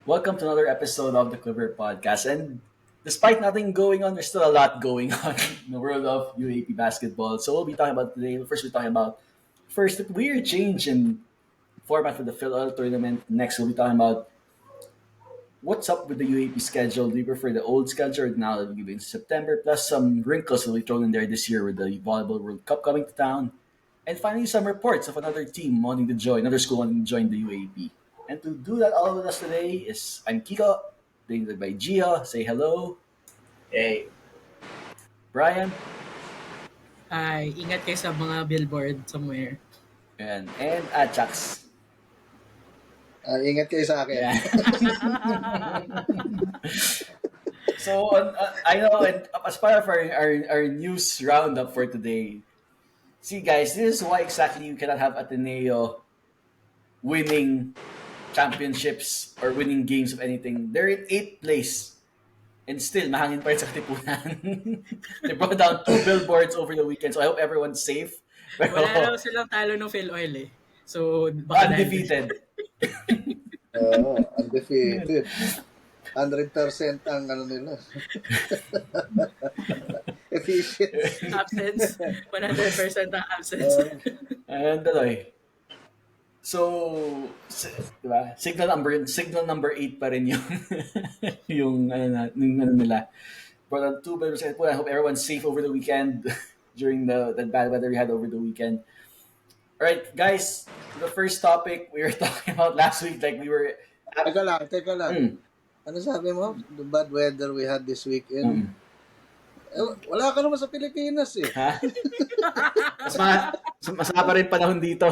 Welcome to another episode of the Quiver Podcast. And despite nothing going on, there's still a lot going on in the world of UAP basketball. So we'll be talking about today. First, we're talking about the weird change in format for the Philadelphia tournament. Next, we'll be talking about what's up with the UAP schedule. Do you prefer the old schedule or now that we're in September? Plus some wrinkles that we thrown in there this year with the Volleyball World Cup coming to town. And finally, some reports of another team wanting to join, another school wanting to join the UAP. And to do that all with us today is I'm Kiko, joined by Gia. Say hello. Hey, Brian. Ay, ingat kayo sa mga billboard somewhere. And Ajax. Ingat kayo sa akin. Yeah. So, I know, and as part of our news roundup for today, see guys, this is why exactly you cannot have Ateneo winning championships or winning games of anything. They're in 8th place. And still, mahangin pa rin sa Katipunan. They brought down 2 billboards over the weekend, so I hope everyone's safe. Pero, Wala raw silang talo ng Phil Oil eh. So, baka undefeated. Undefeated. 100% ang ano nila. Efficient. absence. 100% ang absence. And so, diba? Signal number 8 pa rin yung yung ano nila. Brought on 2 billboards. I hope everyone's safe over the weekend during the bad weather we had over the weekend. All right, guys, the first topic we were talking about last week, like we were. Teka lang. Ano sabi mo? The bad weather we had this weekend. Wala ka naman sa Pilipinas eh. Ha? Mas pa rin panahon dito.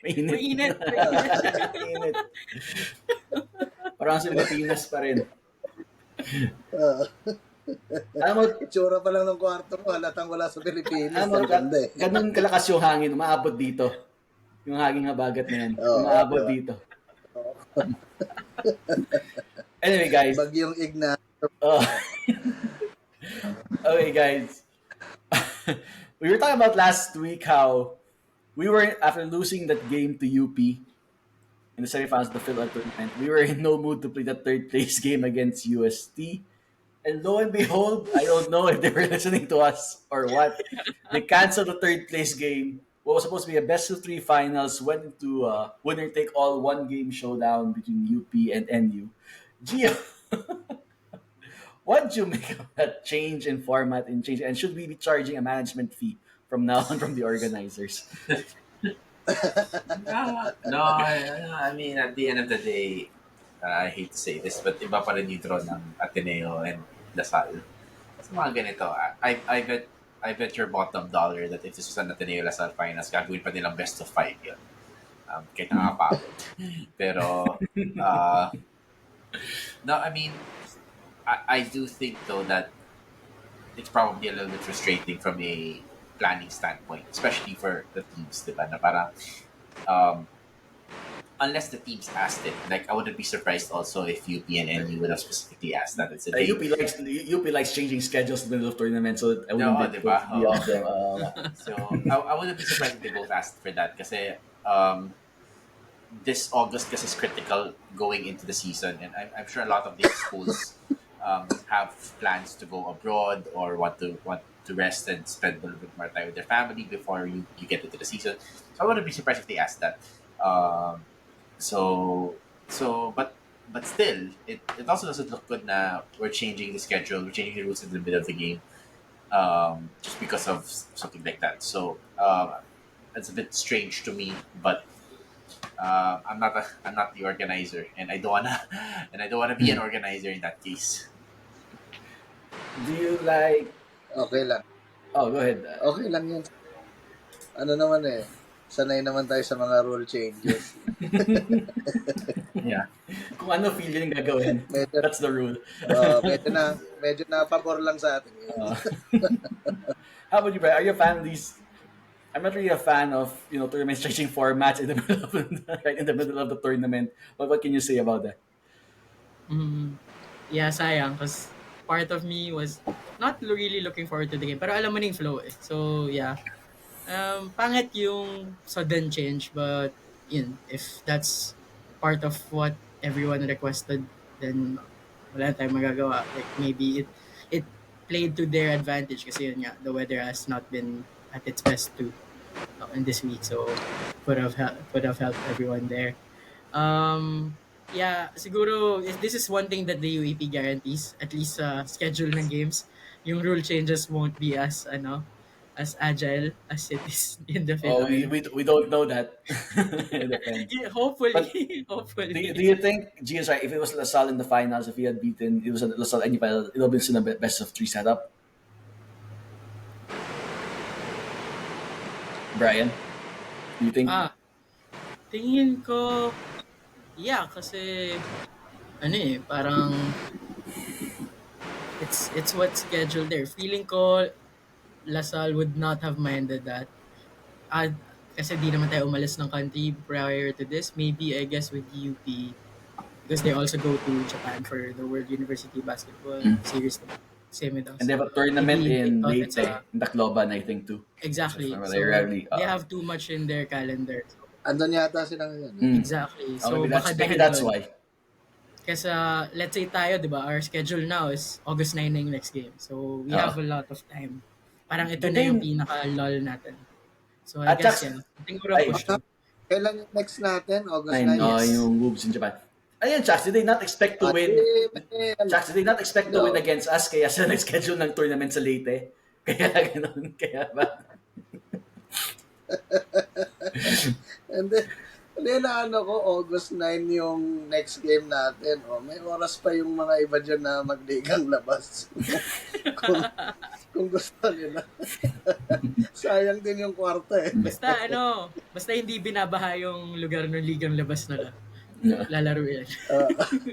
Mainit. Mainit. Parang sa Pilipinas pa rin. Alam mo, Itsura pa lang ng kwarto mo, halatang wala sa Pilipinas. alam mo, ganun kalakas yung hangin, umaabot dito. Yung hangin habagat na yan, umaabot dito. Anyway, guys. Bagyong Igna. Oh. Okay, guys. We were talking about last week how we were, after losing that game to UP in the semifinals of the Philadelphia tournament, we were in no mood to play that third place game against UST. And lo and behold, I don't know if they were listening to us or what. They canceled the third place game. What was supposed to be a best of 3 finals went into a winner take all 1-game showdown between UP and NU. Gio, what do you make of that change in format and change? And should we be charging a management fee from now on from the organizers? no, I mean, at the end of the day, I hate to say this, but iba pa rin yung draw ng Ateneo and Lasal. Sa mga ganito, I bet your bottom dollar that if this was an Ateneo Lasal finals, gagawin pa nilang best of 5 yun. Kahit nakakapagod. Pero, no, I mean, I do think though that it's probably a little bit frustrating from a planning standpoint, especially for the teams, diba? Na parang, unless the teams asked it, like I wouldn't be surprised also if UP and NU would have specifically asked that. It's a day. UP likes changing schedules in the middle of tournament, so I wouldn't be diba? off them. So I wouldn't be surprised if they both asked for that kasi this August is critical going into the season, and I'm sure a lot of these schools have plans to go abroad or want to rest and spend a little bit more time with their family before you get into the season. So I wouldn't be surprised if they asked that. But still, it also doesn't look good na we're changing the schedule, we're changing the rules in the middle of the game, just because of something like that. So it's a bit strange to me, but I'm not the organizer, and I don't wanna be an organizer in that case. Do you like? Okay lang. Oh, go ahead. Okay lang yun. Ano naman eh. Sanay naman tayo sa mga rule changes. Yeah. Kung ano feel yung gagawin, that's the rule. Medyo na pabor lang sa atin. How about you, Brian? Are you a fan of these? I'm not really a fan of tournaments changing formats in the middle of right in the middle of the tournament. But what can you say about that? Yeah, sayang. Because part of me was not really looking forward to the game. Pero alam mo na yung flow eh. So, yeah. Pangit yung sudden change. But, yun, if that's part of what everyone requested, then wala tayong magagawa. Like maybe it played to their advantage kasi yun nga, the weather has not been at its best too in this week, so could have helped everyone there. Yeah, siguro this is one thing that the UAP guarantees, at least sa schedule ng games, yung rule changes won't be as agile as it is in the Oh, Philippines. we don't know that. It depends. Yeah, hopefully, But hopefully. Do you think G is right? If it was Lasal in the finals, if he had beaten, it was a Lasal any final, it would have been still a best of 3 setup. Brian, do you think? Tingin ko, yeah, kasi parang it's what's scheduled there. Feeling ko Lasal would not have minded that. Kasi di naman tayo umalis ng country prior to this. Maybe, I guess, with UP, because they also go to Japan for the World University Basketball Series. Same with us. And they have a tournament Maybe in they thought Leyte, it's a- in Tacloban, I think, too. Exactly. So, So, they rarely, they have too much in their calendar. Andun yata sila ngayon. Mm. Exactly. Oh, So, maybe baka maybe dahil that's doon. why. Kasi let's say tayo, di ba, our schedule now is August 9 na yung next game. So, we have a lot of time. Parang ito But na yung then- pinaka-lull natin. So, I At guess saka- yan. Tinguro Ay, push to. Kailan yung next natin? August I 9? know, yes. yung moves in Japan. Ayun, Chax, did they not expect to win? Chax, did they not expect to No. win against us? Kaya sila nag-schedule ng tournament sa Leyte? Kaya ganun, kaya ba? And then ano ko, August 9 yung next game natin. Oh, may oras pa yung mga iba dyan na magligang labas. kung gusto nila. Sayang din yung kwarta eh. Basta hindi binabaha yung lugar ng ligang labas na Yeah. lalaro yan.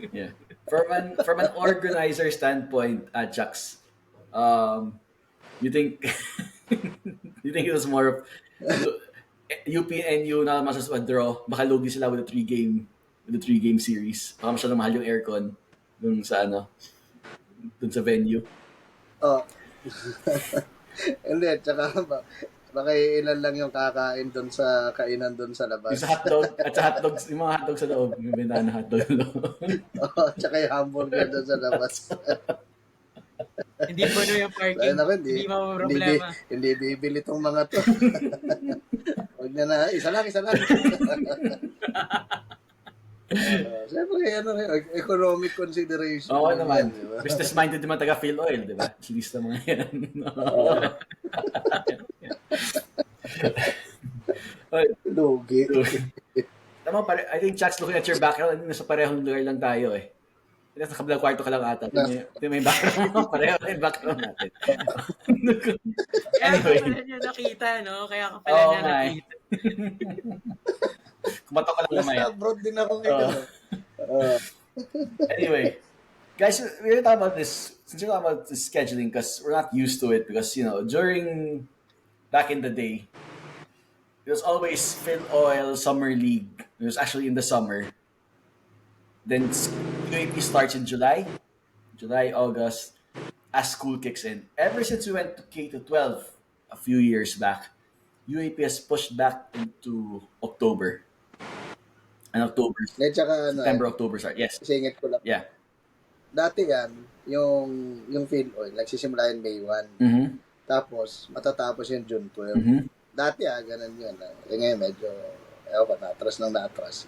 Yeah. From an organizer standpoint, Chax, you think you think it was more of UP and NU na mas a draw, baka lugi sila with the three game series. Baka masyadong mahal yung aircon dun sa dun sa venue. Oh. Hindi, tsaka baka ilan lang yung kakain doon sa kainan doon sa Yung labas. sa hotdog, at sa hotdogs, yung mga hotdog sa loob, yung bentahan na hotdog sa loob. Oh, tsaka yung hamburger doon sa labas. Hindi po yung parking. Ayun ako, hindi problema. Hindi bibili tong mga to. Huwag na, isa lang. Siyempre, economic consideration. Oo naman. Diba? Business-minded naman taga Phil Oil, di ba? At least na mga yan. Lugi. Tama, I think Chuck's looking at your background, nasa parehong lugar lang tayo eh. Nasa kabilang kwarto ka lang ata. Ito may background mo, pareho yung background natin. Kaya Anyway. ka pala niya nakita, no? Kaya ka pala niya nga eh. nakita. Kumatok ka lang Nasa naman. abroad din ako ngayon. Anyway, guys, we're talking about this, since we're talking about this scheduling, because we're not used to it, because, during, back in the day, it was always Phil Oil Summer League. It was actually in the summer. Then UAP starts in July, August, as school kicks in. Ever since we went to K-12 a few years back, UAP has pushed back into October. And October, September, October start. Yes. Singit ko lang. Yeah. Dati yan, yung Phil Oil, nagsisimula yung May 1. Mm-hmm. Tapos, matatapos yung June 12. Mm-hmm. Dati ganun yun. Ngayon medyo, naatras.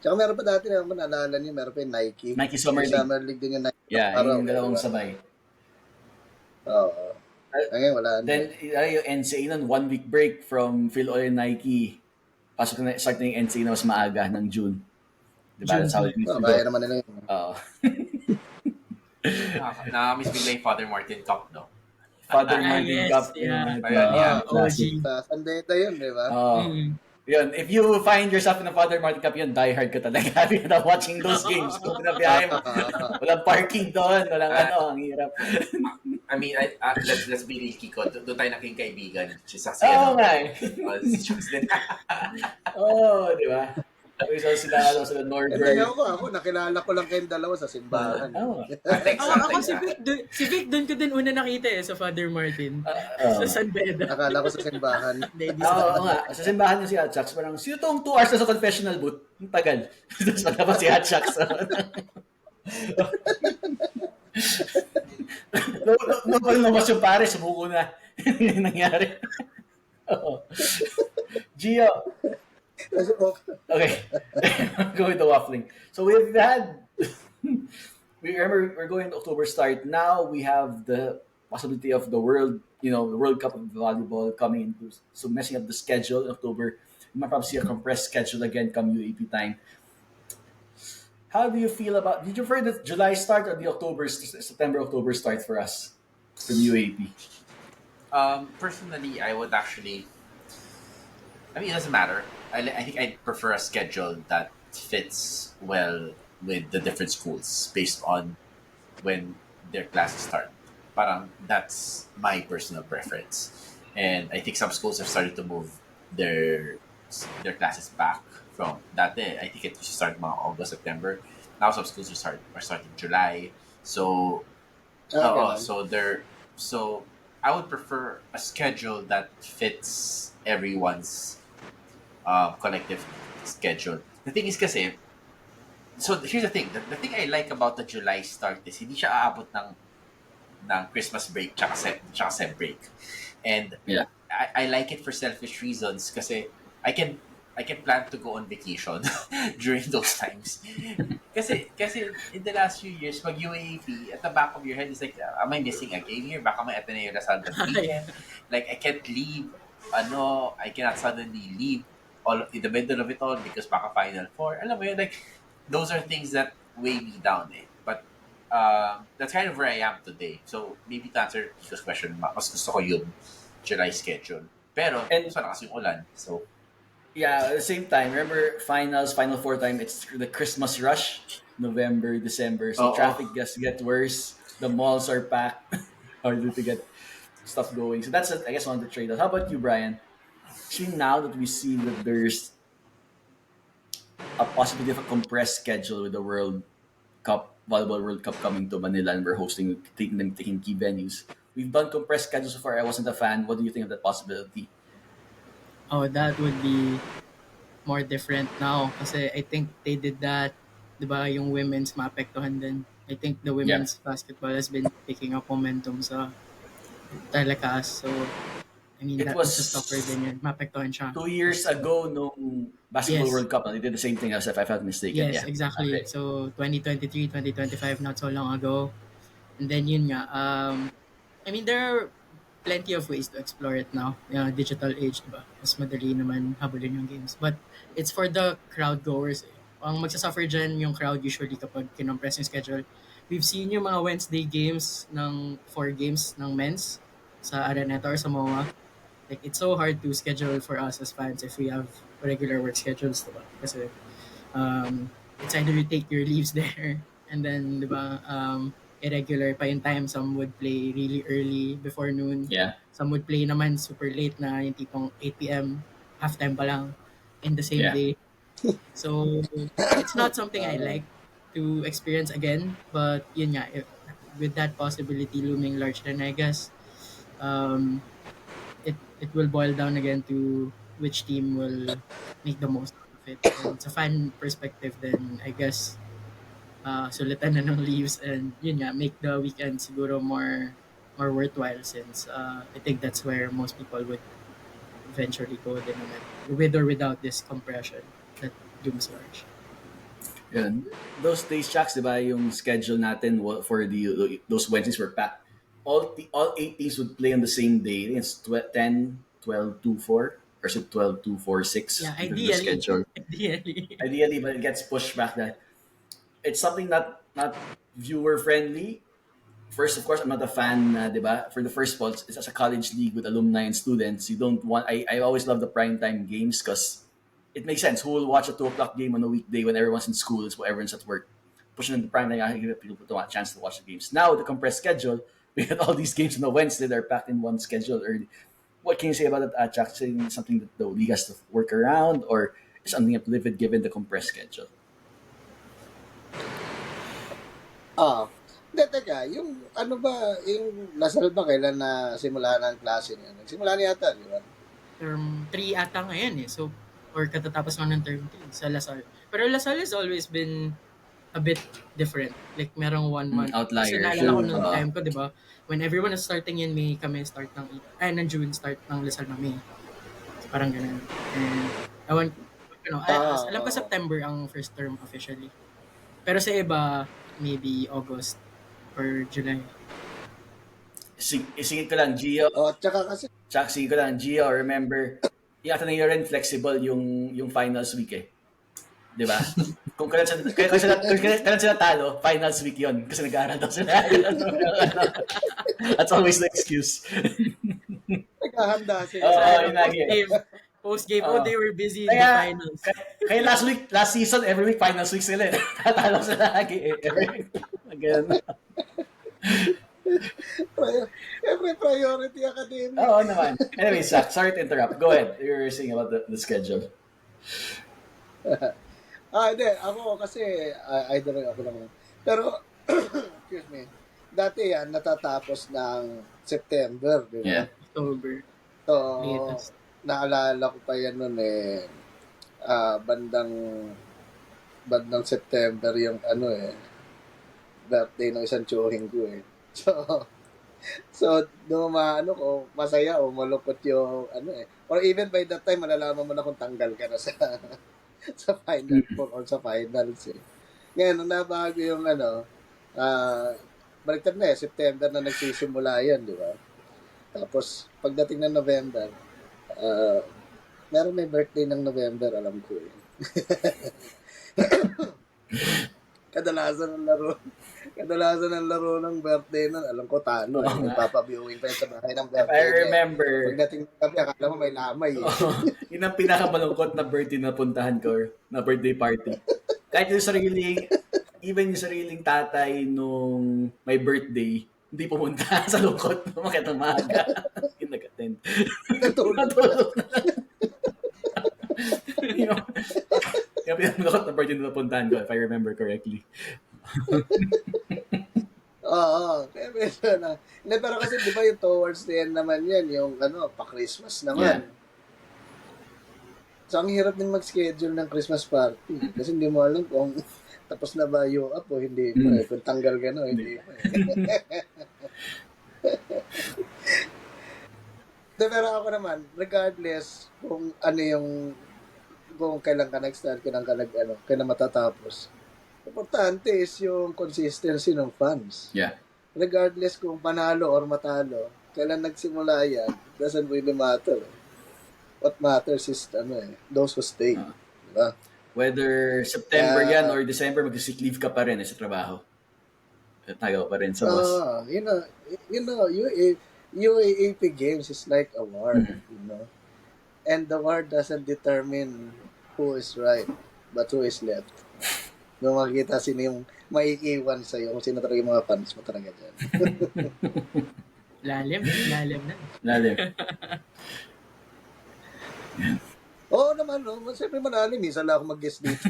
Tsaka meron pa dati naman, naalala niyo, meron pa yung Nike. Nike Summer League. Summer League din yung Nike. Yeah, yung dalawang sabay. Oo. Ngayon wala na. Then, yung NCAA nun, 1 week break from Phil Oil and Nike. Pasok na, start na yung NCAA na mas maaga ng June. Diba? June. That's how it used to Kaya go. naman nila yun. Oo. Nakamiss bigla yung Father Martin Cup, no? Father Ah, Martin yes, Cup. Ayun, yeah. yeah. Classic. OG. Sa Sandeta yun, di ba? Oo. Yun, if you find yourself in a Father Martin Cup, yun, die hard ka talaga. Happy ka na watching those games. Kung pinabiyahe mo, walang parking doon, walang ang hirap. I mean, let's be real, Kiko. Doon tayo naging kaibigan. Si Oo nga eh. Si Chucks din. Oo, di ba? sila Hindi Norbert. ako, nakilala ko lang kayong dalawa sa simbahan. Oh. Ako si Vic doon ko din una nakita sa Father Martin. Sa San Beda. Akala ko sa simbahan. Hindi sa Oo nga. Sa simbahan yung si Hatchaks, parang, sino tong 2 hours na sa confessional booth? Ang tagal. Tapos magkapa si Hatchaks. Nung lumabas yung pare, sumuko na. Hindi nangyari. Oo. Gio. Okay. Go with the waffling. So we've had, we remember we're going to October start. Now we have the possibility of the the World Cup of volleyball coming into, so messing up the schedule in October. You might probably see a compressed schedule again come UAP time. How do you feel about, did you prefer the July start or the September-October start for us from UAP? Personally, I would actually. I mean, it doesn't matter. I think I prefer a schedule that fits well with the different schools based on when their classes start. Parang that's my personal preference, and I think some schools have started to move their classes back from that day. I think it used to start mga August, September. Now some schools are starting July. So, Okay. so I would prefer a schedule that fits everyone's collective schedule. The thing is kasi, so here's the thing. The thing I like about the July start is hindi siya aabot ng Christmas break tsaka Sep break. And Yeah. I like it for selfish reasons kasi I can plan to go on vacation during those times. Kasi in the last few years, pag UAP, at the back of your head is like, am I missing a game here? Baka may Ateneo Lasal that weekend. Like, I can't leave, I cannot suddenly leave all in the middle of it all because baka Final Four. Alam mo yun, like, those are things that weigh me down eh. But that's kind of where I am today. So, maybe to answer Kiko's question, mas gusto ko yung July schedule. Pero, And- sana kasi yung ulan. So, Yeah, at the same time, remember Final Four time, it's the Christmas rush, November, December. So Oo. traffic gets worse. The malls are packed. Harder to get stuff going. So that's, I guess, one of the trade-offs. How about you, Brian? Actually, now that we see that there's a possibility of a compressed schedule with the Volleyball World Cup coming to Manila, and we're taking key venues. We've done compressed schedules so far. I wasn't a fan. What do you think of that possibility? Oh, that would be more different now kasi I think they did that, 'di ba, yung women's maapektuhan din. I think the women's basketball has been picking up momentum sa telecast. So, I mean, It that was- was a stopper din yun. Maapektuhan siya. 2 years ago, nung Basketball Yes. World Cup, they did the same thing as if I'm not mistaken. Yes, Yeah. exactly. Okay. So, 2023, 2025, not so long ago. And then yun nga, I mean, there are plenty of ways to explore it now. Digital age, diba? Mas madali naman habulin yung games. But it's for the crowd goers. Ang magsasuffer dyan yung crowd usually kapag kinompress yung schedule. We've seen yung mga Wednesday games ng 4 games ng men's sa Araneta or sa MOA. Like, it's so hard to schedule for us as fans if we have regular work schedules, diba? Kasi it's either you take your leaves there and then, diba, irregular pa yung time. Some would play really early before noon. Yeah. Some would play naman super late na yung tipong 8 p.m. halftime pa lang in the same Yeah. day. So, it's not something I like to experience again. But yun nga, with that possibility looming large, then I guess it will boil down again to which team will make the most out of it. And sa fan perspective then, I guess sulitan na ng leaves and yun nga, make the weekend siguro more worthwhile since I think that's where most people would eventually go din naman, with or without this compression that looms large. Yun. Those days, Shacks, di ba, yung schedule natin for those Wednesdays were packed. All 8 teams would play on the same day. It's 10, 12, 2, 4, or is it 12, 2, 4, 6? Yeah, The ideally. schedule. Ideally. But it gets pushed back. That it's something not viewer friendly. First, of course, I'm not a fan, di ba? For the first of all, it's as a college league with alumni and students. You don't want. I always love the primetime games because it makes sense. Who will watch a 2 o'clock game on a weekday when everyone's in school? It's when everyone's at work. Pushing in the primetime, I give people a chance to watch the games. Now, with the compressed schedule, we had all these games on a Wednesday. They're packed in one schedule early. What can you say about that, Jack? Something that the league has to work around, or something up live with given the compressed schedule. Hindi, teka, yung ano ba, yung Lasal ba kailan na simula na ang klase niya? Nagsimula na yata, di ba? Term 3 ata ngayon eh. So, or katatapos lang ng term 3 sa Lasal. Pero Lasal has always been a bit different. Like, merong 1 month. Outlier. Kasi naalala ko Sure. nung time ko, di ba? When everyone was starting in May, kami start ng June, start ng Lasal ng May. So, parang ganun. And, alam ko September ang first term officially. Pero sa iba, maybe August or July. Isingit ko lang, Gio. Tsaka kasi, Singit ko lang, Gio, remember, yata na yun rin flexible yung finals week eh. Di ba? Kung kailan sila talo, finals week yun. Kasi nag-aaral daw sila. That's always the excuse. naghahanda sila. Yun lagi. Post-game, they were busy in the Kaya- finals. Kaya last season, every week finals week sila eh. Tatalo sila lagi eh. Ganun. Every priority academic. Oo naman. Anyway, Zach, sorry to interrupt. Go ahead. You were saying about the schedule. Hindi. Ako kasi, either ako naman. Pero, excuse me, dati yan, natatapos ng September, di ba? Yeah. October. So, Latest. naalala ko pa yan nun bandang September yung birthday ng isang tsuhing ko eh. So ko, masaya o malungkot yung or even by that time, malalaman mo na kung tanggal ka na sa Final Four or sa finals eh. Ngayon, nung nabago yung baliktad na September na nagsisimula yan, di ba? Tapos, pagdating ng November, meron may birthday ng November, alam ko eh. Kadalasan ng laro ng birthday nun, alam ko talo. Nagpapaviewing pa yun sa bahay ng birthday. I remember. Pagdating ng gabi, akala mo may lamay eh. Yun ang pinakamalungkot na birthday na puntahan ko or na birthday party. Kahit even yung sariling tatay nung may birthday, hindi pumunta sa lungkot. Umakit ng maaga. Hindi nag-attend. Natulog. Yung pinakamalungkot na birthday na napuntahan ko, if I remember correctly. Oo. Kaya medyo na. Hindi, pero kasi di ba yung towards the end naman yan, yung pa-Christmas naman. Yeah. So, ang hirap din mag-schedule ng Christmas party. Kasi hindi mo alam kung tapos na ba yung up o hindi pa. Kung tanggal ka na, hindi pa. Pero ako naman, regardless kung kung kailan ka nag-start, kailan matatapos. Importante is yung consistency ng fans. Yeah. Regardless kung panalo or matalo, kailan nagsimula yan, doesn't really matter. What matters is, those who stay. Diba? Whether September yan or December, mag-sick leave ka pa rin sa trabaho. Tayo pa rin sa boss. UAAP games is like a war, And the war doesn't determine who is right, but who is left. Nung makikita sino yung maiiwan sa'yo, kung sino talaga yung mga fans mo talaga dyan. Lalim na. Lalim. Oo naman, no? Siyempre malalim. Minsan lang ako mag-guest dito.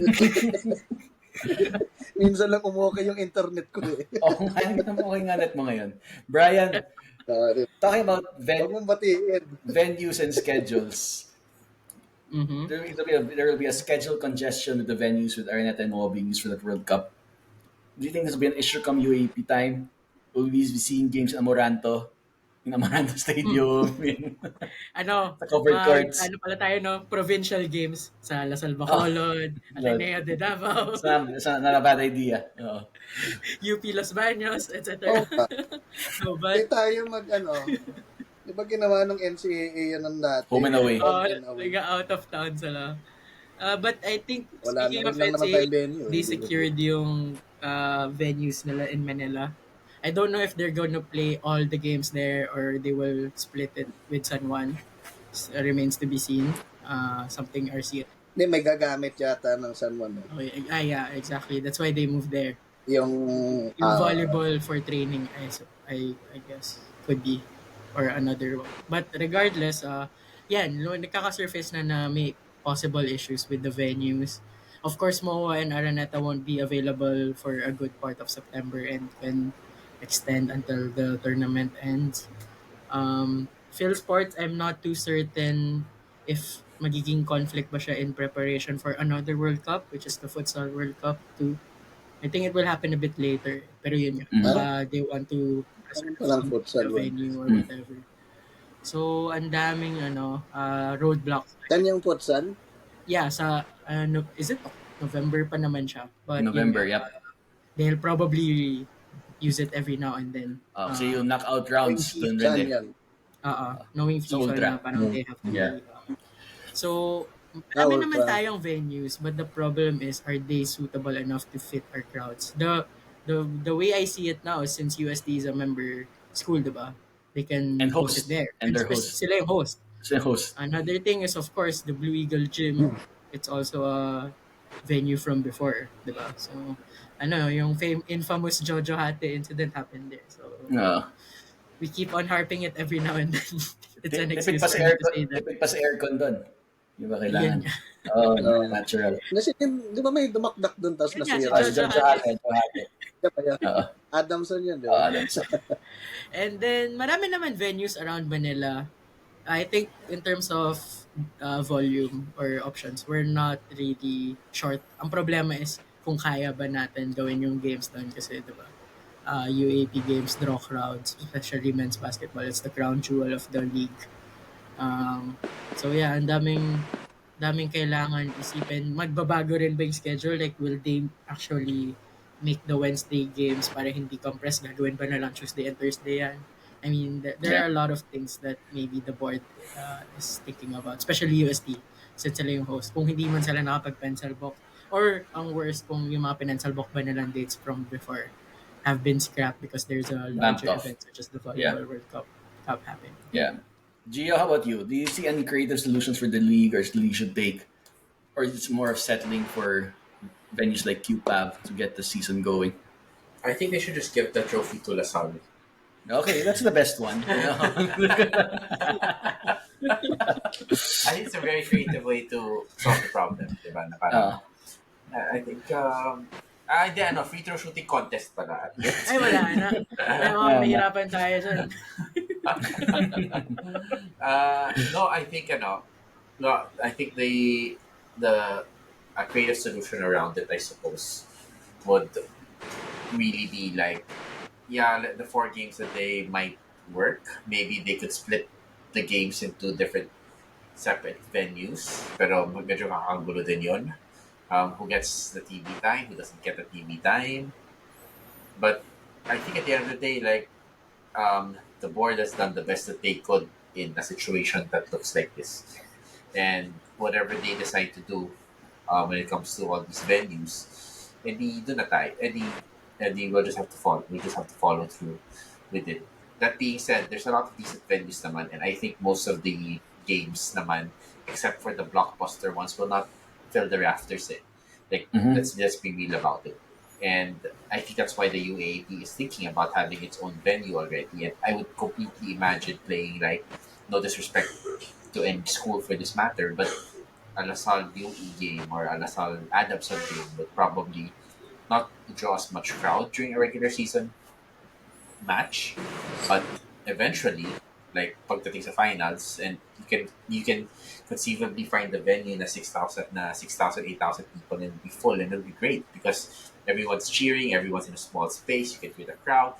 Minsan lang umukay yung internet ko eh. Hindi ko naman okay nga net mo ngayon. Brian, talking about Huwag mong batiin. venues and schedules. Mm-hmm. There will be a schedule congestion with the venues with Araneta and Moa being used for the World Cup. Do you think this will be an issue come UAP time? Will we be seeing games in Amoranto? In Amoranto Stadium? Sa covered courts? Pala tayo, provincial games sa Lasal Bacolod, Ateneo de Davao, Not a bad idea. UP Los Baños, etc. Oh, Hindi tayo di ba ginawa ng NCAA yan ng dati? Home and away. Out of town sila. But I think, Wala speaking of lang naman tayong NCAA, venue. they secured yung venues nila in Manila. I don't know if they're gonna play all the games there or they will split it with San Juan. Remains to be seen. Something RC. Hindi, may gagamit yata ng San Juan. Okay. Yeah, exactly. That's why they moved there. Yung Volleyball for training, I guess, could be. Or another one. But regardless, nagkaka-surface na may possible issues with the venues. Of course, MOA and Araneta won't be available for a good part of September and can extend until the tournament ends. Phil Sports, I'm not too certain if magiging conflict ba siya in preparation for another World Cup, which is the Futsal World Cup too. I think it will happen a bit later. Pero yun nga, Mm. they want to Ano preserve palang some futsal the one? venue or Mm. whatever. So, ang daming roadblocks. Kan yung futsal? Yeah, sa is it November pa naman siya. But November, yun, yep. they'll probably use it every now and then. Kasi yung knockout Yung rounds doon rin saan eh. yan? Knowing Sa FIFA Ultra. na parang they have to Yeah. be. So, marami naman Ultra. tayong venues, but the problem is, are they suitable enough to fit our crowds? The way I see it now, since USD is a member school, diba? They can And host host. it there. And their host. Sila yung host. Kasi host. Another thing is, of course, the Blue Eagle Gym. It's also a venue from before, diba? So, yung infamous Jojo Hate incident happened there. So, we keep on harping it every now and then. It's an Tipid excuse pa sa for me to aircon. say that. Tipid pa sa aircon doon. Di ba kailangan? Yun. Natural. Kasi, di ba may dumakdak doon tapos Yun nga, nasira? si Si John Hate. Siya pa yan. Oo. Adamson yun, di ba? And then, marami naman venues around Manila. I think in terms of volume or options, we're not really short. Ang problema is kung kaya ba natin gawin yung games doon kasi, diba, UAP games, draw crowds, especially men's basketball. It's the crown jewel of the league. So yeah, ang daming kailangan isipin. Magbabago rin ba yung schedule? Like, will they actually make the Wednesday games para hindi compressed? Gagawin ba na lang Tuesday and Thursday yan? I mean, there are a lot of things that maybe the board is thinking about, especially USD, since sila yung host. Kung hindi man sila nakapag-pencil book, or ang worst, kung yung mga pencil book ba nilang dates from before have been scrapped because there's a larger Ramped off. event such as the Volleyball World Cup happening. Yeah. Gio, how about you? Do you see any creative solutions for the league or the league should take? Or is it more of settling for venues like QPAV to get the season going? I think they should just give the trophy to LaSalle. Okay, that's the best one. I think it's a very creative way to solve the problem, diba? Na parang, I think, free throw shooting contest pala. Ay, wala na. Mahirapan tayo dyan. No, I think, I think a creative solution around it, I suppose, would really be like, the 4 games a day might work. Maybe they could split the games into different separate venues. Pero medyo kakagulo din yun. Who gets the TV time, who doesn't get the TV time. But I think at the end of the day, like, the board has done the best that they could in a situation that looks like this. And whatever they decide to do when it comes to all these venues, edi doon na tayo. Edi we'll just have to follow through with it. That being said, there's a lot of decent venues naman, and I think most of the games naman, except for the blockbuster ones, will not fill the rafters in. Like, let's be real about it. And I think that's why the UAAP is thinking about having its own venue already. And I would completely imagine playing, like, no disrespect to any school for this matter, but a LaSalle UE game or a LaSalle Adamson game would probably not draw as much crowd during a regular season match, but eventually, like pagdating sa finals, and you can conceivably find the venue na 6,000, 8,000 people, and it'll be full, and it'll be great because everyone's cheering, everyone's in a small space, you can feel the crowd.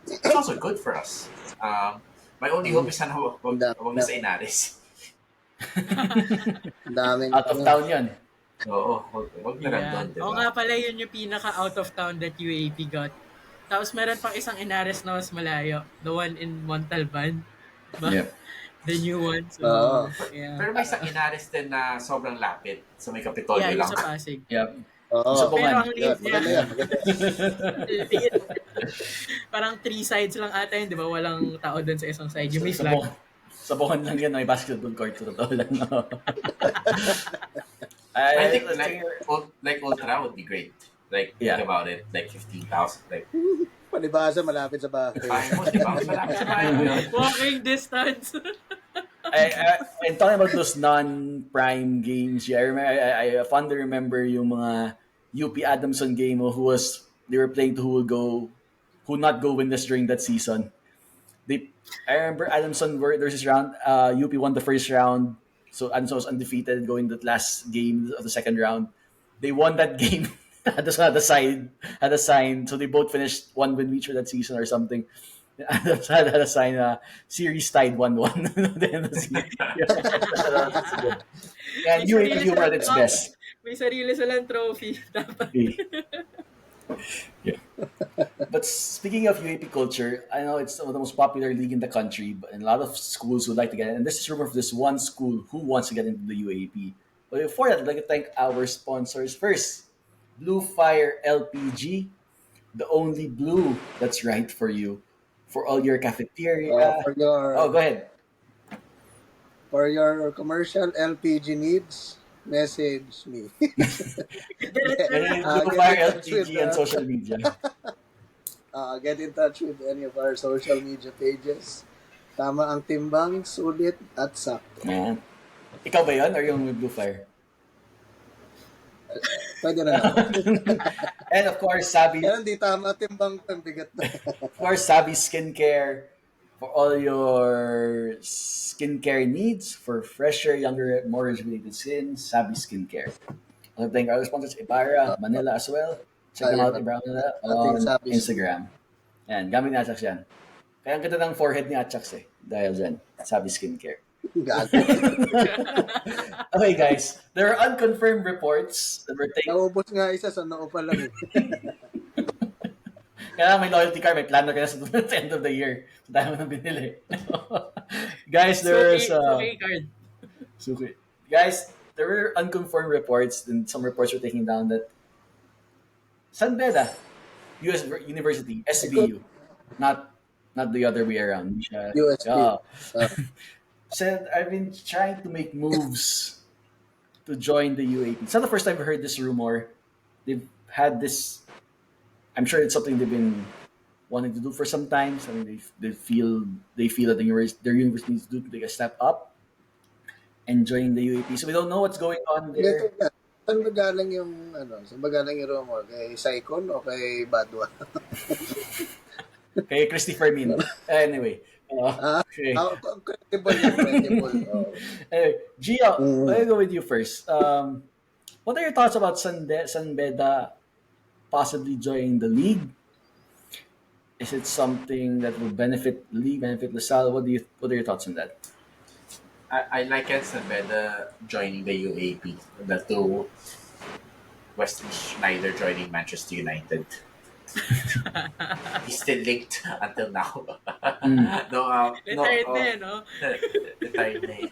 It's also good for us. My only hope is sana wag na sa Inares. Daming Out of town yan. Oo, wag na lang doon, diba? Oo nga pala, yun yung pinaka out of town that UAP got. Tapos meron pang isang Inares na mas malayo. The one in Montalban. Yep. The new one. So, yeah. Pero may isang Inares din na sobrang lapit sa may Kapitolyo Yeah, lang. yung sa Pasig. Yep. Oo. Sa Pero Bungan. ang liit niya, Maganda yan. liit. Parang 3 sides lang ata yun, di ba? Walang tao dun sa isang side. Yung may Sa flag. Bungan lang yan, may basketball court to totoo lang. No? I think like Ultra would be great. Like, Yeah. think about it. Like 15,000. Like, Palibasa, malapit sa bahay. kaya mo, diba? Malapit sa bahay mo yun. Walking distance. And talking about those non-prime games, yeah, I remember, I fondly remember yung mga UP Adamson game they were playing to who not go winless during that season. I remember Adamson there's this round, UP won the first round, so Adamson was undefeated going that last game of the second round. They won that game. Had a sign, so they both finished one win each for that season or something. Adamson had a sign, series tied 1-1 at the end of the season. That's good. And May sarili UAP were at silang its trophy. best. May sarili silang trophy. Dapat. Yeah. But speaking of UAP culture, I know it's one of the most popular league in the country, but a lot of schools would like to get in. And this is rumor of this one school who wants to get into the UAP. But before that, I'd like to thank our sponsors. First, Blue Fire LPG, the only blue that's right for you. For all your cafeteria. Oh, go ahead. For your commercial LPG needs, message me. And Ah, Blue get Fire in touch with, LPG and social media. Get in touch with any of our social media pages. Tama ang timbang, sulit at sakto. Ayan. Ikaw ba yun or yung Blue Fire? Pwede na naman. And of course, Sabi. Kaya hindi tama timbang ko, ang bigat na. Of course, Sabi Skincare for all your skincare needs for fresher, younger, more rejuvenated skin. Sabi Skincare. Also, thank our other sponsors, Ibarra, Manila as well. Check them out, Ibarra Manila, on Sabi. Instagram. Yan, gamit ni Atchax yan. Kaya ang ganda ng forehead ni Atchax eh. Dahil dyan, Sabi Skincare. Gago. Okay, guys. There are unconfirmed reports that were taken. Naubos nga isa sa noo pa lang. Kaya may loyalty card, may planner ka na sa end of the year. So, dahil mo nang binili. Guys, there's... Suki card. Suki. Guys, there were unconfirmed reports, and some reports were taking down that San Beda, US University, SBU, not the other way around. USB. Said, I've been trying to make moves to join the UAP. It's not the first time I've heard this rumor. They've had this. I'm sure it's something they've been wanting to do for some time. So they feel that their university needs to take a step up and join the UAP. So we don't know what's going on there. Saan ba galing yung rumor? Kay Saicon o kay Badwa? Kay Christy Fermin. Anyway. Okay. Credible. Anyway, Gio, I'll go with you first. What are your thoughts about San Beda possibly joining the league? Is it something that will benefit the league, benefit LaSalle? What are your thoughts on that? I liken San Beda joining the UAP, the two Wesley Schneider joining Manchester United. He's still linked until now. Retired na eh, no? Retired na eh.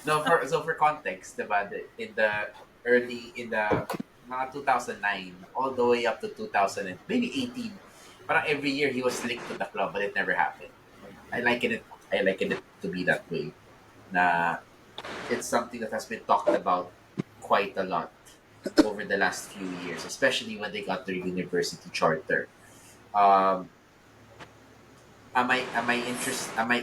So for context, diba, in the mga 2009 all the way up to 2000 and maybe 18, parang every year he was linked to the club, but it never happened. I liken it to be that way. Na it's something that has been talked about quite a lot over the last few years, especially when they got their university charter. Am I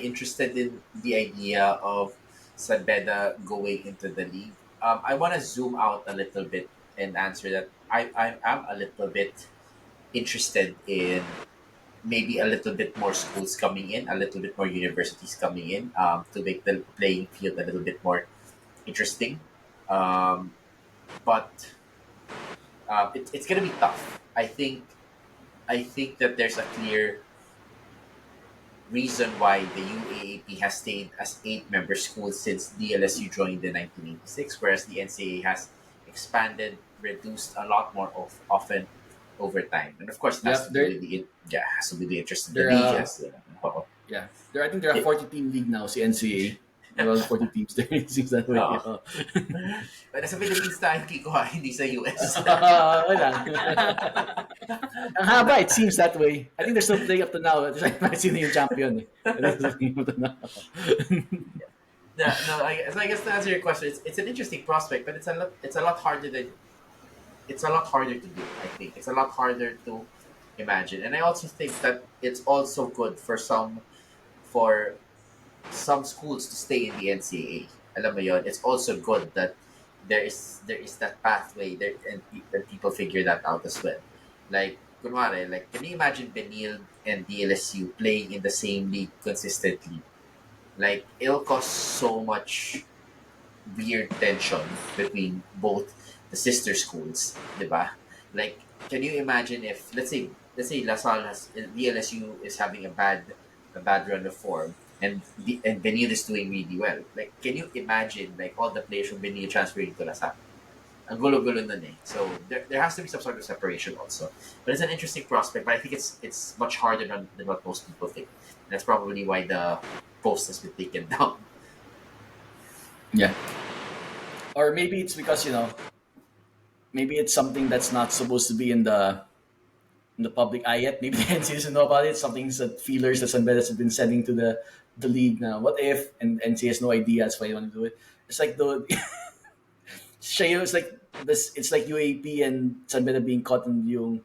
interested in the idea of San Beda going into the league? I want to zoom out a little bit and answer that. I am a little bit interested in maybe a little bit more schools coming in, a little bit more universities coming in, to make the playing field a little bit more interesting. But it's gonna be tough. I think that there's a clear reason why the UAAP has stayed as 8-member school since DLSU joined in 1986, whereas the NCAA has expanded, reduced a lot more often over time. And of course, that's has to be the interest of the league. Yes. Yeah, I think they're a 40-team league now, si NCAA. Around 40 teams there. It seems that way. But sa Philippines tayo, Kiko, hindi sa US. Wala. Ang haba, it seems that way. I think they're still playing up to now. Sino yung champion. I guess to answer your question, it's an interesting prospect, but it's a lot harder to do. I think it's a lot harder to imagine, and I also think that it's also good for some schools to stay in the NCAA. Alam mo yon, it's also good that there is that pathway there, and that people figure that out as well. Like, kunwari, like, can you imagine Benil and DLSU playing in the same league consistently? Like, it'll cause so much weird tension between both the sister schools, di ba? Like, can you imagine if, let's say LaSalle has, DLSU is having a bad run of form, and Benil is doing really well. Like, can you imagine like all the players from Benil transferring to LaSalle? Ang gulo-gulo nun eh. So there has to be some sort of separation also. But it's an interesting prospect, but I think it's much harder than what most people think. That's probably why the post has been taken down. Yeah. Or maybe it's because maybe it's something that's not supposed to be in the public eye yet. Maybe the NCAA doesn't know about it. Something that feelers that Sunbedas has been sending to the league now. What if, and NCAA has no idea, that's why they want to do it. It's like the Shayo is like this. It's like UAP and Sunbeda being caught in yung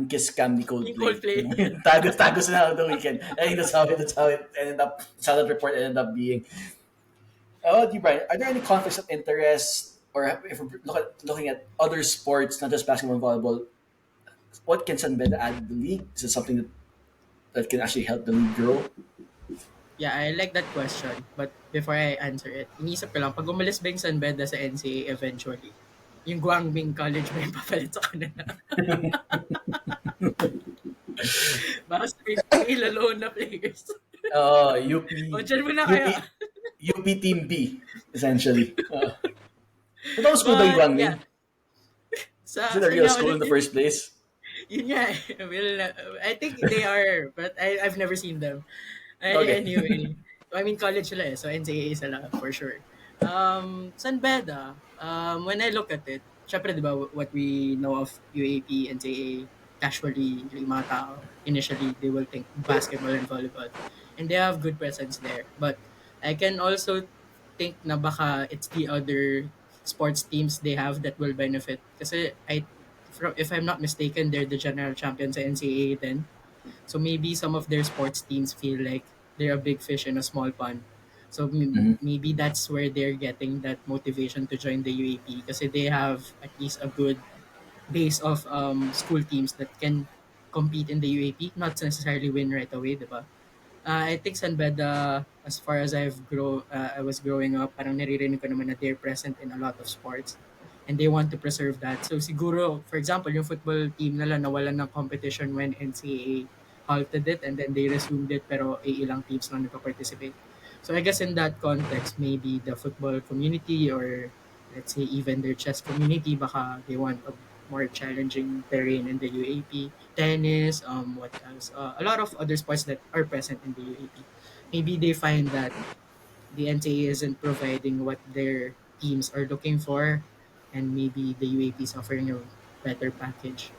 kiss cam ni Yung Coldplay. Coldplay. Tago sila on the weekend. I think that's how it ended up. That's how that report ended up being. Oh, do you, Brian? Are there any conflicts of interest, or if we're looking at other sports, not just basketball and volleyball? What can Sunbeda add to the league? Is it something that can actually help the league grow? Yeah, I like that question. But before I answer it, inisip ko lang, pag umalis ba yung San Beda sa NCAA eventually, yung Guangming College ba yung papalit sa kanila? Baka sabihin, ilaloan na players. UP, O, dyan mo na kaya. UP Team B, essentially. What school ba yung But, Guangming? yeah. Sa, Is it a real kanya school in ulit the first place? Yun nga eh. Well, I think they are, but I've never seen them. Okay. Anyway, I mean college sila eh, so NCAA sila for sure. San Beda, when I look at it, syempre di ba what we know of UAP, NCAA, casually, yung mga tao, initially they will think basketball and volleyball. And they have good presence there. But I can also think na baka it's the other sports teams they have that will benefit. Kasi if I'm not mistaken, they're the general champions sa NCAA then. So maybe some of their sports teams feel like they're a big fish in a small pond. So Mhm. maybe that's where they're getting that motivation to join the UAP kasi they have at least a good base of school teams that can compete in the UAP, not necessarily win right away, diba? I think San Beda, as far as I was growing up, parang naririnig ko naman na they're present in a lot of sports and they want to preserve that. So siguro, for example, yung football team nila nawalan ng competition when NCAA halted it and then they resumed it pero ilang teams lang nagpa-participate. So I guess in that context, maybe the football community or let's say even their chess community, baka they want a more challenging terrain in the UAP. Tennis, what else? A lot of other sports that are present in the UAP. Maybe they find that the NCAA isn't providing what their teams are looking for, and maybe the UAP is offering a better package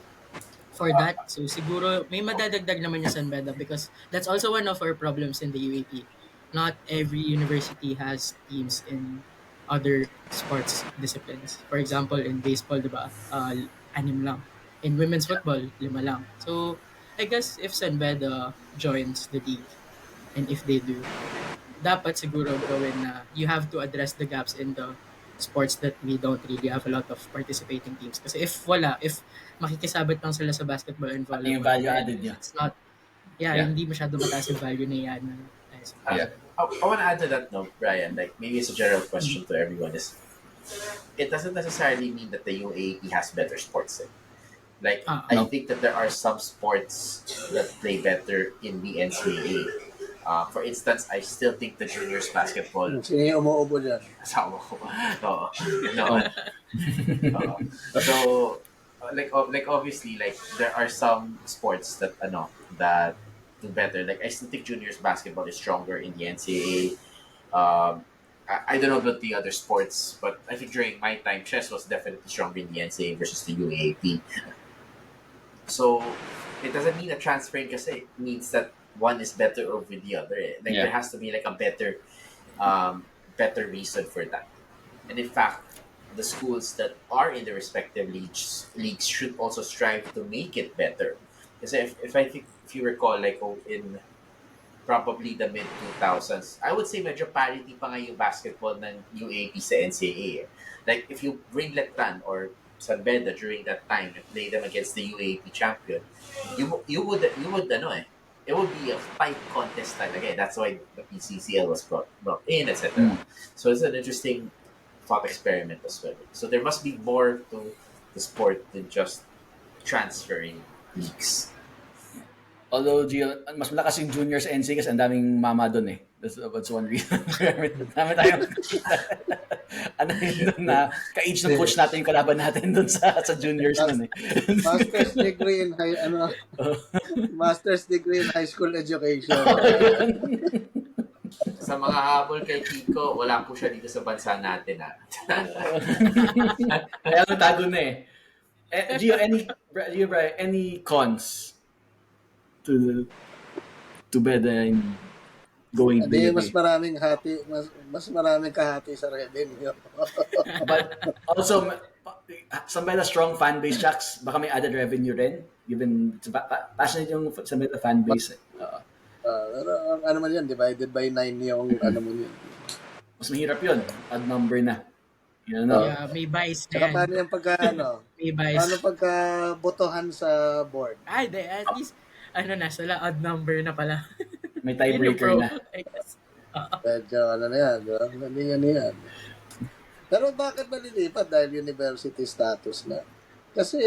for that. So siguro may madadagdag naman yung San Beda because that's also one of our problems in the UAP. Not every university has teams in other sports disciplines. For example, in baseball, diba, anim lang. In women's football, lima lang. So, I guess if San Beda joins the league, and if they do, dapat siguro gawin na you have to address the gaps in the sports that we don't really have a lot of participating teams. Kasi if makikisabit lang sila sa basketball and Ano yung volleyball, value then added niya? it's not, Yeah. hindi masyado mataas yung value na yan. Yeah. I want to add to that note, Brian. Like, maybe it's a general question to everyone. Is it doesn't necessarily mean that the UAE has better sports. Like, I No. think that there are some sports that play better in the NCAA. For instance, I still think the juniors basketball. Sino yung umuubo dyan? Asawa ko. Oo. No. So, like obviously, like there are some sports that do better. Like, I still think juniors basketball is stronger in the NCAA. I don't know about the other sports, but I think during my time, chess was definitely stronger in the NCAA versus the UAAP. So it doesn't mean a transferring kasi means that one is better over the other. Like, Yeah. there has to be like a better reason for that. And in fact, the schools that are in the respective leagues should also strive to make it better. Because if I think if you recall, like, probably the mid-2000s. I would say medyo parity pa nga yung basketball ng UAP sa NCAA. Like, if you bring Letran or San Beda during that time and play them against the UAP champion, you would it would be a fight contest talaga. That's why the PCCL was brought in, etc. So it's an interesting thought experiment as well. So there must be more to the sport than just transferring leagues. Although, Gio, mas malakas yung junior sa NC kasi ang daming mama doon eh. That's one reason. Dami tayong ano yun doon na ka-age ng coach natin yung kalaban natin doon sa juniors nun eh. Master's degree in Master's degree in high school education. Sa mga habol kay Kiko, wala po siya dito sa bansa natin. Kaya tago na eh. Gio, any cons to Beda in going Hindi, big? mas maraming kahati sa revenue. But also, San Beda strong fan base, Jacks. Baka may added revenue rin. Given, passionate yung San Beda fan base. Pero ano man yan, divided by 9 yung ano mo yun. Mas mahirap yun. Odd number na. You know? Yeah, may bias na Saka yan. paano yung May bias. paano pagka botohan sa board? Ay, at least, sila odd number na pala. May tiebreaker na. I guess. Medyo ano na yan, di ba? Yan. Pero bakit malilipat? Dahil university status na. Kasi,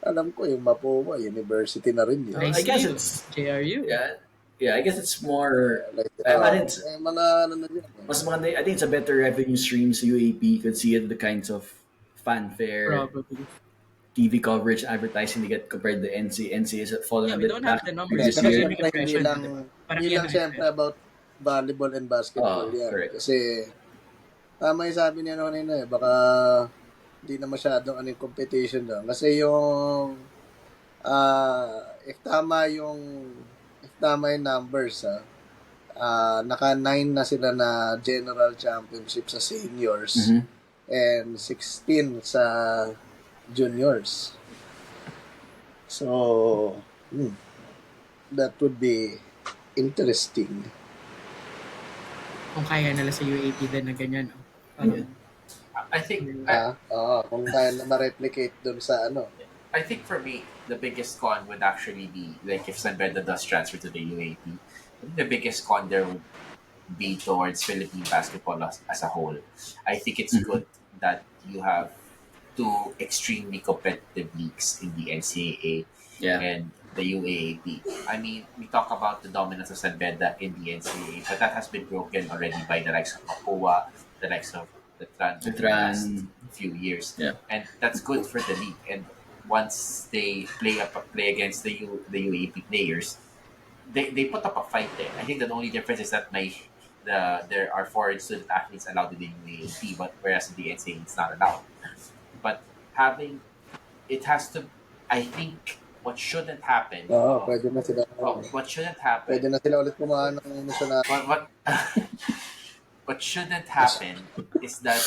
alam ko yung Mapua, university na rin yun. I guess it's JRU. Yeah, I guess it's more Like, mga ano na yun. mas maganda. I think it's a better revenue stream sa UAP. You could see it, the kinds of fanfare, Probably. TV coverage, advertising they get compared to NC. NC is falling a We bit don't back have the numbers. this Kasi year. May syempre, impression, hindi lang syempre about volleyball and basketball yan. Correct. Kasi, tama yung sabi niya noon eh, baka hindi na masyadong anong competition doon. Kasi yung, if tama yung numbers, naka-9 na sila na general championship sa seniors and 16 sa juniors. So, that would be interesting. Kung kaya nila sa UAP din na ganyan. I think Kung kaya na ma-replicate dun sa ano. I think for me, the biggest con would actually be like if San Beda does transfer to the UAP. I think the biggest con there would be towards Philippine basketball as a whole. I think it's good that you have two extremely competitive leagues in the NCAA and the UAAP. I mean, we talk about the dominance of San Beda in the NCAA, but that has been broken already by the likes of Mapua, the likes of the Trans in the last few years. Yeah. And that's good for the league. And once they play against the UAP players, they put up a fight there. I think the only difference is that there are foreign student athletes allowed in the UAP, but whereas in the NCAA it's not allowed. But I think what shouldn't happen. Pwede na sila. What shouldn't happen. Pwede na sila ulit kumuha ng national. What shouldn't happen is that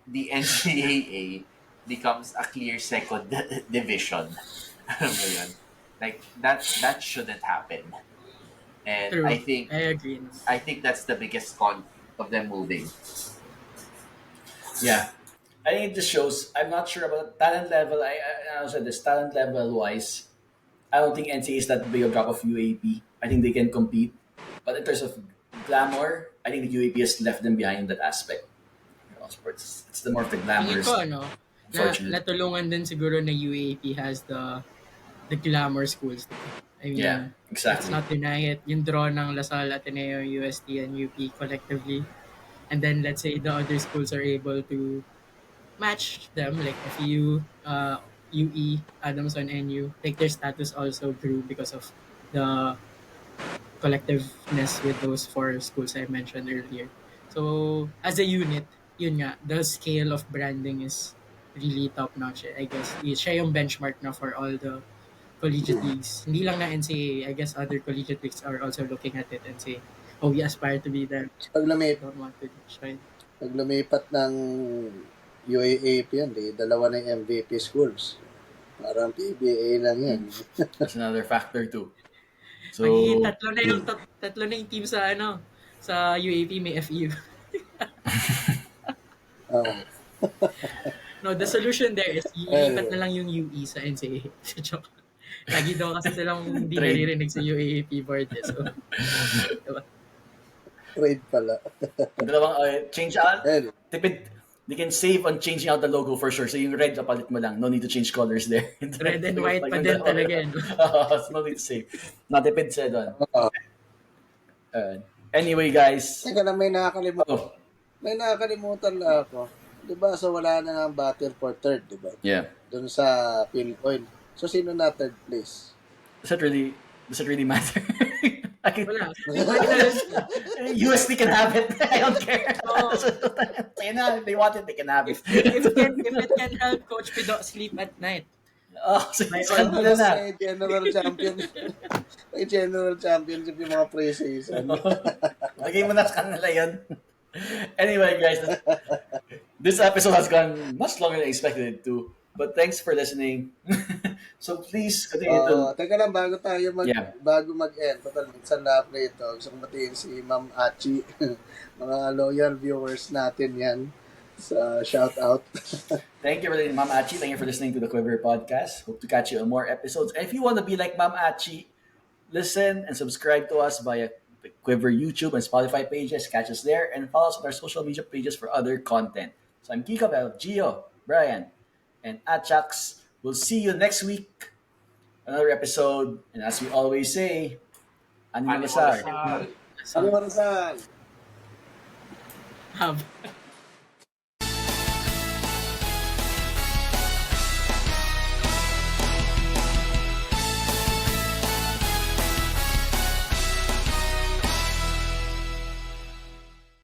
the NCAA becomes a clear second division. Alam mo yun? Like that shouldn't happen. And True. I agree. I think that's the biggest con of them moving. Yeah. I think it just shows, I'm not sure about talent level. I said this, talent level wise, I don't think NCAA is that big a drop of UAP. I think they can compete. But in terms of glamour, I think the UAP has left them behind in that aspect. Sports, it's the more of the glamorous. Tingin ko, natulungan din siguro na UAP has the glamour schools. I mean, Yeah, exactly. let's not deny it. Yung draw ng Lasal, Ateneo, UST, and UP collectively. And then let's say the other schools are able to match them, like FEU, UE, Adamson, NU. Like their status also grew because of the collectiveness with those four schools I mentioned earlier. So as a unit, yun nga, the scale of branding is really top-notch. I guess siya yung benchmark na for all the collegiate leagues. Hindi lang na NCAA, I guess other collegiate leagues are also looking at it and say, oh, we aspire to be there. Pag Don't want to shine. lumipat ng UAAP yan, dalawa na yung MVP schools. Parang PBA lang yan. That's another factor too. So, Magiging tatlo na yung team sa sa UAP may FU. Oh. No, the solution there is ilipat na lang yung UE sa NCAA. Joke. Lagi daw kasi silang hindi Trade. naririnig sa UAP board. So, diba? Trade pala. dalawang change out. Anyway. Tipid. They can save on changing out the logo for sure. So yung red, kapalit mo lang. No need to change colors there. Red and white pa din talaga. No? So no need to save. Natipid siya doon. Oo. Anyway, guys. Teka na, may nakakalimutan. Oh, May nakakalimutan na ako. Diba, so wala na nga battle for third, diba? yeah. Doon sa Philcoin. So, sino na third place? Does it really matter? Wala. USD can have it. I don't care. Oo. Say na, if they want it, they can have it. If it can help Coach Pido sleep at night. Oh, so Ano na. may general championship. May general championship yung mga pre-season. Lagay mo na sa kanila yun. Anyway, guys, this episode has gone much longer than I expected it to. But thanks for listening. So please continue to... Teka lang, bago tayo Yeah. bago mag-end, total minsan na play ito. Gusto kong batiin si Ma'am Achi. Mga loyal viewers natin yan. Sa shout out. Thank you for listening, Ma'am Achi. Thank you for listening to the Quiver Podcast. Hope to catch you on more episodes. And if you want to be like Ma'am Achi, listen and subscribe to us via the Quiver YouTube and Spotify pages. Catch us there and follow us on our social media pages for other content. So I'm Kika Bell, Gio, Brian, and Achax. We'll see you next week. Another episode. And as we always say, Animo Lasar. Ano oras? Have.